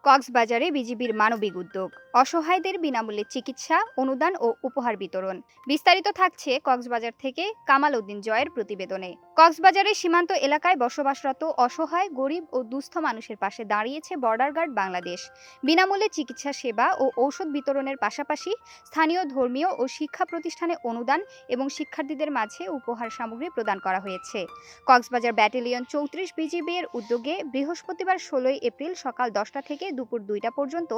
কক্সবাজারে বিজিবির মানবিক উদ্যোগ, অসহায়দের বিনামূল্যে চিকিৎসা, অনুদান ও উপহার বিতরণ। বিস্তারিত থাকছে কক্সবাজার থেকে কামাল উদ্দিন জয়ের প্রতিবেদনে। কক্সবাজারের সীমান্ত এলাকায় বসবাসরত অসহায়, গরিব ও দুস্থ মানুষের পাশে দাঁড়িয়েছে বর্ডার গার্ড বাংলাদেশ। বিনামূল্যে চিকিৎসা সেবা ও ঔষধ বিতরণের পাশাপাশি স্থানীয় ধর্মীয় ও শিক্ষা প্রতিষ্ঠানে অনুদান এবং শিক্ষার্থীদের মাঝে উপহার সামগ্রী প্রদান করা হয়েছে। কক্সবাজার ব্যাটালিয়ন ৩৪ বিজিবি এর উদ্যোগে বৃহস্পতিবার ১৬ এপ্রিল সকাল ১০টা থেকে দুপুর ২টা পর্যন্ত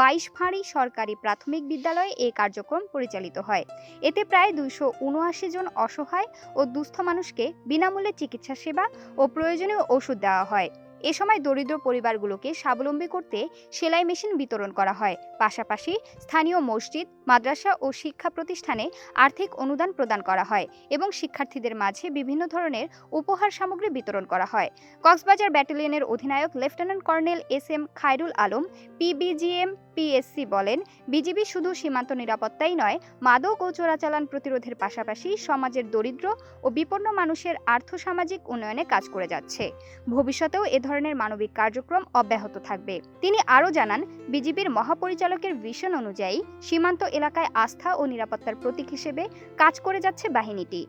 ২২ ফাঁড়ি সরকারি প্রাথমিক বিদ্যালয়ে এই কার্যক্রম পরিচালিত হয়। এতে প্রায় ২৭৯ জন অসহায় ও দুস্থ মানুষকে বিনামূল্যে চিকিৎসা সেবা ও প্রয়োজনীয় ওষুধ দেওয়া হয়। এ সময় দরিদ্র পরিবারগুলোকে স্বাবলম্বী করতে সেলাই মেশিন বিতরণ করা হয়। পাশাপাশি স্থানীয় মসজিদ, মাদ্রাসা ও শিক্ষা প্রতিষ্ঠানে আর্থিক অনুদান প্রদান করা হয় এবং শিক্ষার্থীদের মাঝে বিভিন্ন ধরনের উপহার সামগ্রী বিতরণ করা হয়। কক্সবাজার ব্যাটালিয়নের অধিনায়ক lieutenant colonel SM. Khairul Alam, পিবিজিএম PSC বলেন, বিজিবি শুধু সীমান্ত নিরাপত্তাই নয়, মাদক ও চোরাচালান প্রতিরোধের পাশাপাশি সমাজের দরিদ্র ও বিপন্ন মানুষের আর্থসামাজিক উন্নয়নে কাজ করে যাচ্ছে। ভবিষ্যতেও এ ধরনের মানবিক কার্যক্রম অব্যাহত থাকবে। তিনি আরও জানান, বিজিবির মহাপরিচালকের ভিশন অনুযায়ী সীমান্ত এলাকায় আস্থা ও নিরাপত্তার প্রতীক হিসেবে কাজ করে যাচ্ছে বাহিনীটি।